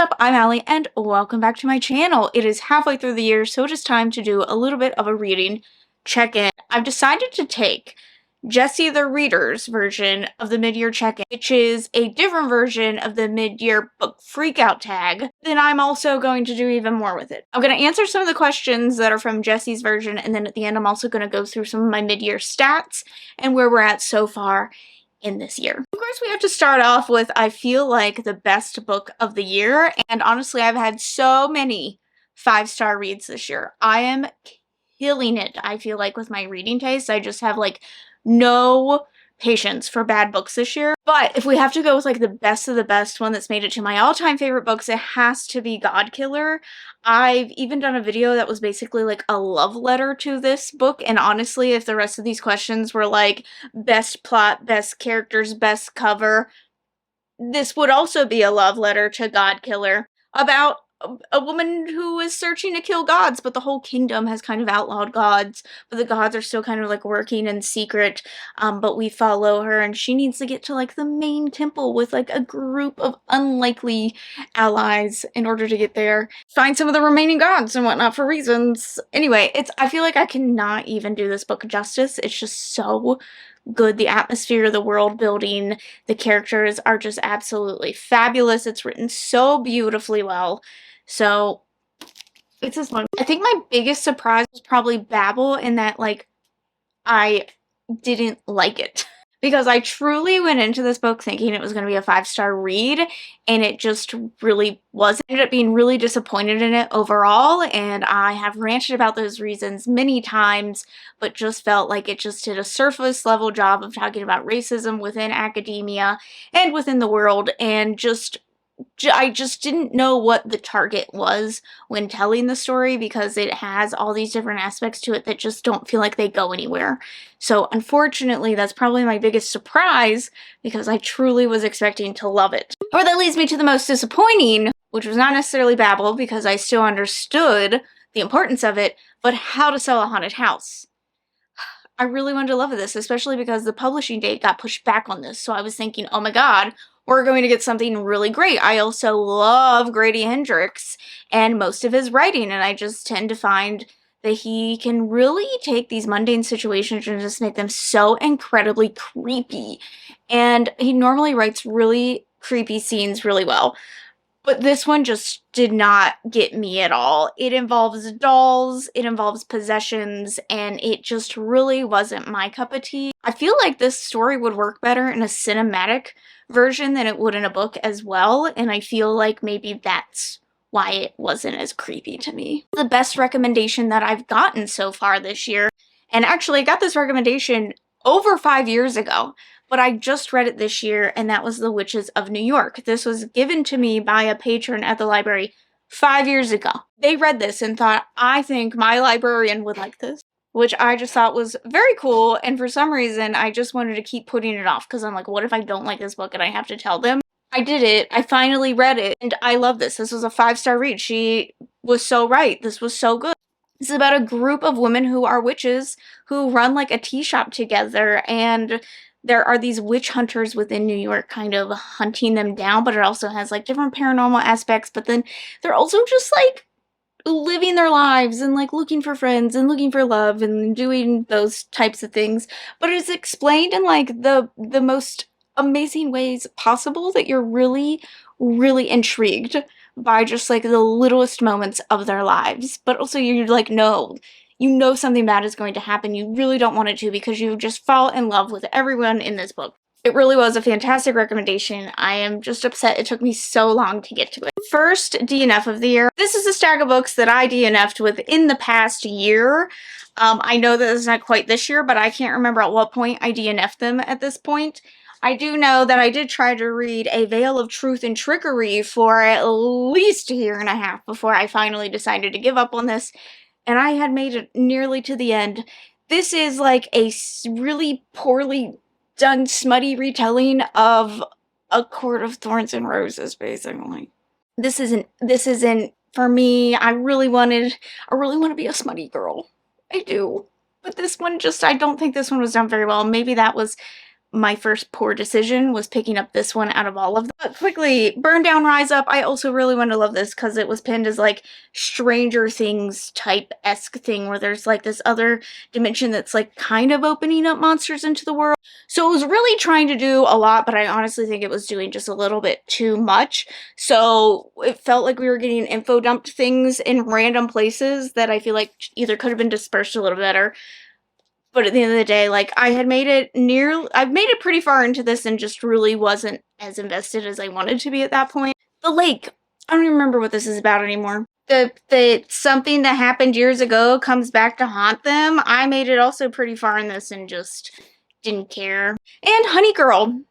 up? I'm Allie and welcome back to my channel. It is halfway through the year, so it is time to do a little bit of a reading check-in. I've decided to take Jessie the Reader's version of the mid-year check-in, which is a different version of the mid-year book freakout tag. Then I'm also going to do even more with it. I'm going to answer some of the questions that are from Jessie's version, and then at the end I'm also going to go through some of my mid-year stats and where we're at so far in this year. Of course, we have to start off with, I feel like, the best book of the year, and honestly, I've had so many 5-star reads this year. I am killing it, I feel like, with my reading taste. I just have, like, no patience for bad books this year. But if we have to go with, like, the best of the best one that's made it to my all-time favorite books, it has to be God Killer. I've even done a video that was basically like a love letter to this book, and honestly, if the rest of these questions were like best plot, best characters, best cover, this would also be a love letter to God Killer about a woman who is searching to kill gods, but the whole kingdom has kind of outlawed gods, but the gods are still kind of like working in secret, but we follow her and she needs to get to like the main temple with like a group of unlikely allies in order to get there, find some of the remaining gods and whatnot for reasons. Anyway, I feel like I cannot even do this book justice. It's just so good. The atmosphere, the world building, the characters are just absolutely fabulous. It's written so beautifully well. So it's this one. I think my biggest surprise was probably Babel, in that like I didn't like it. Because I truly went into this book thinking it was going to be a 5-star read, and it just really wasn't. I ended up being really disappointed in it overall, and I have ranted about those reasons many times, but just felt like it just did a surface level job of talking about racism within academia and within the world, and I just didn't know what the target was when telling the story, because it has all these different aspects to it that just don't feel like they go anywhere. So unfortunately, that's probably my biggest surprise, because I truly was expecting to love it. Or that leads me to the most disappointing, which was not necessarily Babel, because I still understood the importance of it, but How to Sell a Haunted House. I really wanted to love this, especially because the publishing date got pushed back on this, so I was thinking, oh my god, we're going to get something really great. I also love Grady Hendrix and most of his writing, and I just tend to find that he can really take these mundane situations and just make them so incredibly creepy. And he normally writes really creepy scenes really well. But this one just did not get me at all. It involves dolls, it involves possessions, and it just really wasn't my cup of tea. I feel like this story would work better in a cinematic version than it would in a book as well, and I feel like maybe that's why it wasn't as creepy to me. The best recommendation that I've gotten so far this year, and actually I got this recommendation over 5 years ago, but I just read it this year, and that was The Witches of New York. This was given to me by a patron at the library 5 years ago. They read this and thought, I think my librarian would like this, which I just thought was very cool, and for some reason, I just wanted to keep putting it off, because I'm like, what if I don't like this book and I have to tell them? I did it. I finally read it, and I love this. This was a 5-star read. She was so right. This was so good. This is about a group of women who are witches who run like a tea shop together, and there are these witch hunters within New York kind of hunting them down, but it also has like different paranormal aspects, but then they're also just like living their lives and like looking for friends and looking for love and doing those types of things. But it's explained in like the most amazing ways possible that you're really, really intrigued by just like the littlest moments of their lives. But also you're like, no, you know something bad is going to happen. You really don't want it to, because you just fall in love with everyone in this book. It really was a fantastic recommendation. I am just upset it took me so long to get to it. First DNF of the year. This is a stack of books that I DNF'd within the past year. I know that it's not quite this year, but I can't remember at what point I DNF'd them at this point. I do know that I did try to read A Veil of Truth and Trickery for at least a year and a half before I finally decided to give up on this, and I had made it nearly to the end. This is like a really poorly done, smutty retelling of A Court of Thorns and Roses, basically. This isn't for me. I really want to be a smutty girl. I do. But this one I don't think this one was done very well. Maybe that was my first poor decision was picking up this one out of all of them. But quickly, Burn Down, Rise Up. I also really want to love this because it was pinned as like Stranger Things type-esque thing where there's like this other dimension that's like kind of opening up monsters into the world. So it was really trying to do a lot, but I honestly think it was doing just a little bit too much. So it felt like we were getting info dumped things in random places that I feel like either could have been dispersed a little better. But at the end of the day, like, I've made it pretty far into this and just really wasn't as invested as I wanted to be at that point. The lake. I don't even remember what this is about anymore. The something that happened years ago comes back to haunt them. I made it also pretty far in this and just didn't care. And Honey Girl.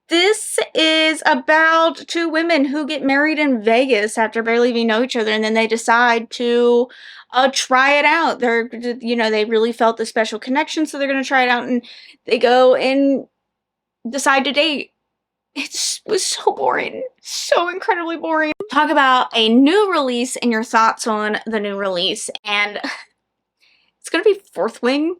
This is about two women who get married in Vegas after barely even know each other, and then they decide to try it out. They really felt the special connection, so they're going to try it out, and they go and decide to date. It was so boring. So incredibly boring. Talk about a new release and your thoughts on the new release, and it's going to be Fourth Wing.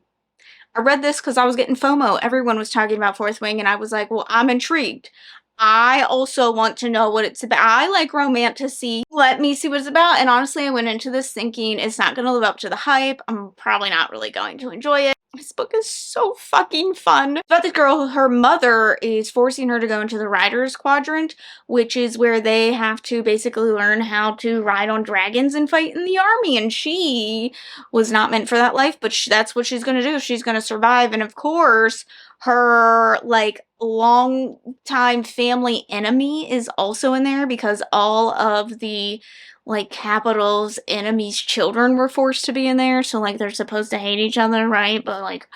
I read this because I was getting FOMO. Everyone was talking about Fourth Wing, and I was like, well, I'm intrigued. I also want to know what it's about. I like romantasy. Let me see what it's about. And honestly, I went into this thinking it's not going to live up to the hype. I'm probably not really going to enjoy it. This book is so fucking fun. It's about this girl, her mother is forcing her to go into the Riders Quadrant, which is where they have to basically learn how to ride on dragons and fight in the army. And she was not meant for that life, but that's what she's going to do. She's going to survive. And of course, her like long time family enemy is also in there because all of the like Capital's enemies' children were forced to be in there, so like they're supposed to hate each other, right? But like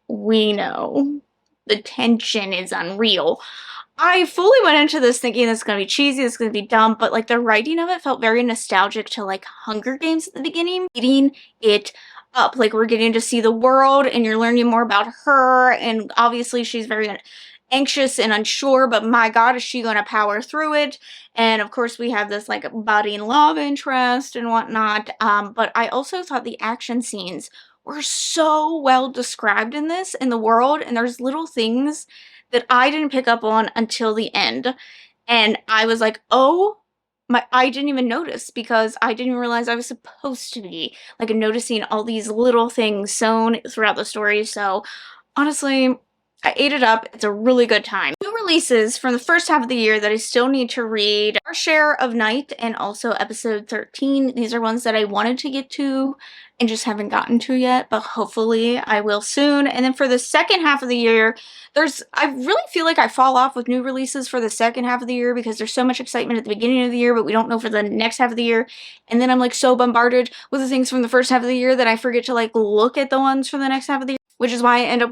we know the tension is unreal. I fully went into this thinking it's gonna be cheesy, it's gonna be dumb, but like the writing of it felt very nostalgic to like Hunger Games at the beginning, eating it up. Like we're getting to see the world and you're learning more about her, and obviously she's very anxious and unsure, but my god, is she going to power through it? And of course we have this like budding love interest and whatnot, but I also thought the action scenes were so well described in this, in the world, and there's little things that I didn't pick up on until the end, and I was like, oh my, I didn't even notice because I didn't realize I was supposed to be like noticing all these little things sewn throughout the story. So honestly, I ate it up. It's a really good time. New releases from the first half of the year that I still need to read: Our Share of Night and also episode 13. These are ones that I wanted to get to and just haven't gotten to yet, but hopefully I will soon. And then for the second half of the year, I really feel like I fall off with new releases for the second half of the year because there's so much excitement at the beginning of the year, but we don't know for the next half of the year. And then I'm like so bombarded with the things from the first half of the year that I forget to like look at the ones for the next half of the year, which is why I end up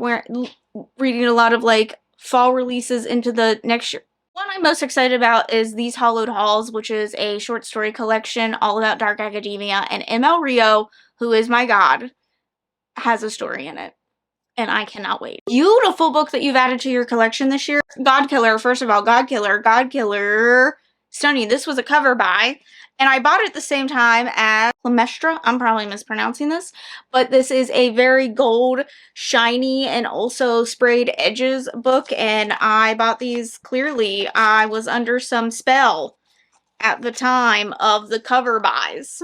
reading a lot of like fall releases into the next year. One I'm most excited about is These Hollowed Halls, which is a short story collection all about dark academia, and ML Rio, who is my god, has a story in it. And I cannot wait. Beautiful book that you've added to your collection this year. Godkiller, first of all, Godkiller. Stunning. This was a cover buy, and I bought it at the same time as Clemestra. I'm probably mispronouncing this, but this is a very gold, shiny, and also sprayed edges book, and I bought these clearly. I was under some spell at the time of the cover buys,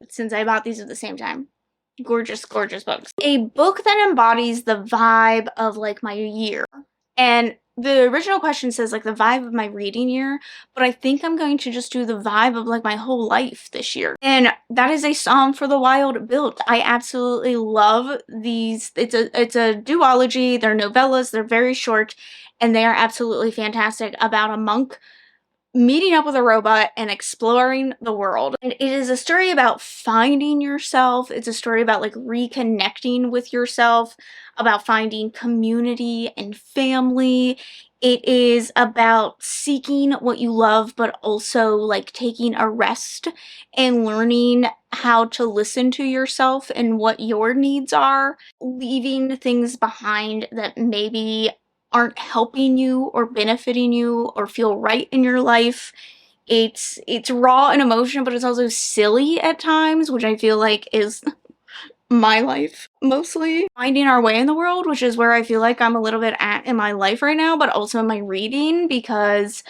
since I bought these at the same time. Gorgeous, gorgeous books. A book that embodies the vibe of like my year. And the original question says like the vibe of my reading year, but I think I'm going to just do the vibe of like my whole life this year. And that is A Psalm for the Wild Built. I absolutely love these. It's a duology. They're novellas. They're very short, and they are absolutely fantastic about a monk meeting up with a robot and exploring the world. And it is a story about finding yourself. It's a story about like reconnecting with yourself, about finding community and family. It is about seeking what you love, but also like taking a rest and learning how to listen to yourself and what your needs are, leaving things behind that maybe aren't helping you or benefiting you or feel right in your life. It's raw and emotional, but it's also silly at times, which I feel like is my life, mostly. Finding our way in the world, which is where I feel like I'm a little bit at in my life right now, but also in my reading, because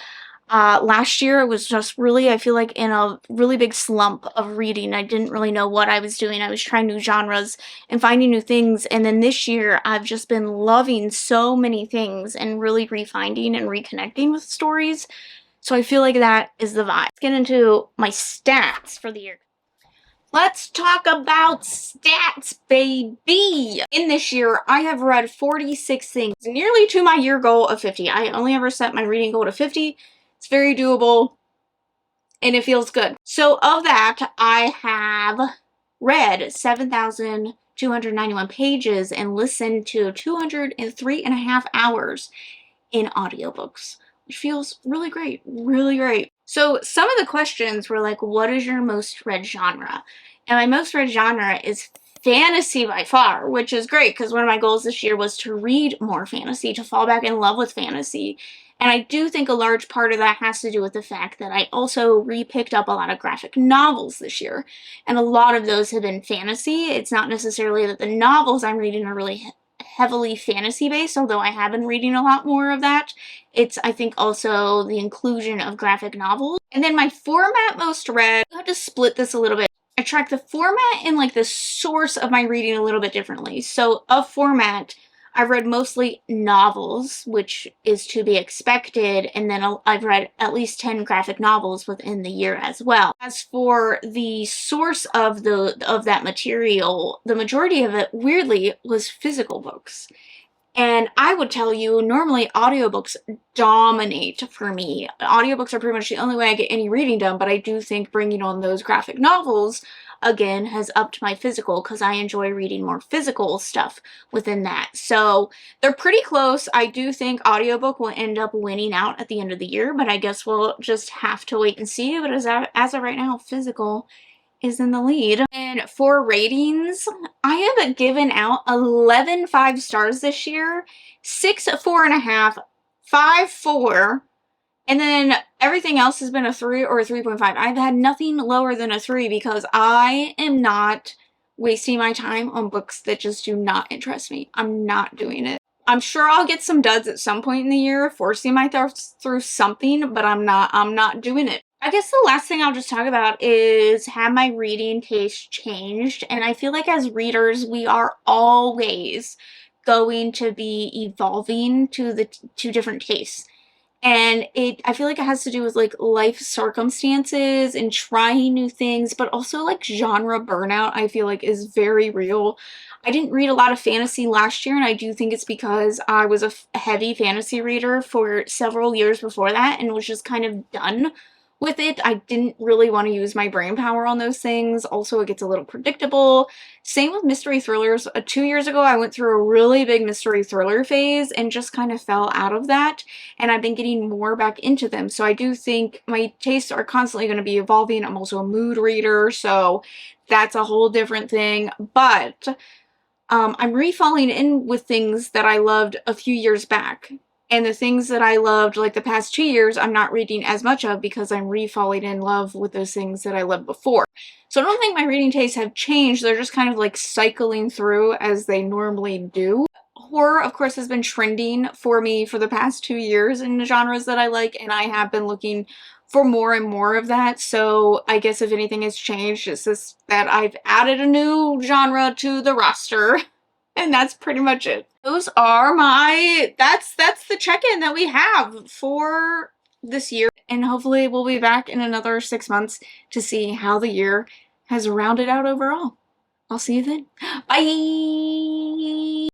last year it was just really, I feel like, in a really big slump of reading. I didn't really know what I was doing. I was trying new genres and finding new things. And then this year I've just been loving so many things and really refinding and reconnecting with stories. So I feel like that is the vibe. Let's get into my stats for the year. Let's talk about stats, baby! In this year, I have read 46 things, nearly to my year goal of 50. I only ever set my reading goal to 50. It's very doable, and it feels good. So of that, I have read 7,291 pages and listened to 203.5 hours in audiobooks, which feels really great, really great. So some of the questions were like, what is your most read genre? And my most read genre is fantasy by far, which is great because one of my goals this year was to read more fantasy, to fall back in love with fantasy. And I do think a large part of that has to do with the fact that I also re-picked up a lot of graphic novels this year. And a lot of those have been fantasy. It's not necessarily that the novels I'm reading are really heavily fantasy based, although I have been reading a lot more of that. It's, I think, also the inclusion of graphic novels. And then my format most read, I have to split this a little bit. I track the format and like the source of my reading a little bit differently. So of format, I've read mostly novels, which is to be expected, and then I've read at least 10 graphic novels within the year as well. As for the source of that material, the majority of it, weirdly, was physical books. And I would tell you, normally audiobooks dominate for me. Audiobooks are pretty much the only way I get any reading done, but I do think bringing on those graphic novels, again, has upped my physical because I enjoy reading more physical stuff within that. So they're pretty close. I do think audiobook will end up winning out at the end of the year, but I guess we'll just have to wait and see. But as of right now, physical is in the lead. And for ratings, I have given out 11 5-stars this year, 6 4.5, 5 4, and then everything else has been a 3 or a 3.5. I've had nothing lower than a 3 because I am not wasting my time on books that just do not interest me. I'm not doing it. I'm sure I'll get some duds at some point in the year, forcing myself through something, but I'm not doing it. I guess the last thing I'll just talk about is, have my reading taste changed? And I feel like as readers, we are always going to be evolving to different tastes. And I feel like it has to do with like life circumstances and trying new things, but also like genre burnout, I feel like, is very real. I didn't read a lot of fantasy last year, and I do think it's because I was a heavy fantasy reader for several years before that and was just kind of done with it. I didn't really want to use my brain power on those things. Also, it gets a little predictable. Same with mystery thrillers. 2 years ago, I went through a really big mystery thriller phase and just kind of fell out of that. And I've been getting more back into them. So I do think my tastes are constantly going to be evolving. I'm also a mood reader, so that's a whole different thing. But I'm re-falling in with things that I loved a few years back. And the things that I loved like the past 2 years, I'm not reading as much of because I'm re-falling in love with those things that I loved before. So I don't think my reading tastes have changed. They're just kind of like cycling through as they normally do. Horror, of course, has been trending for me for the past 2 years in the genres that I like, and I have been looking for more and more of that. So I guess if anything has changed, it's just that I've added a new genre to the roster. And that's pretty much it. Those are that's the check-in that we have for this year. And hopefully we'll be back in another 6 months to see how the year has rounded out overall. I'll see you then. Bye!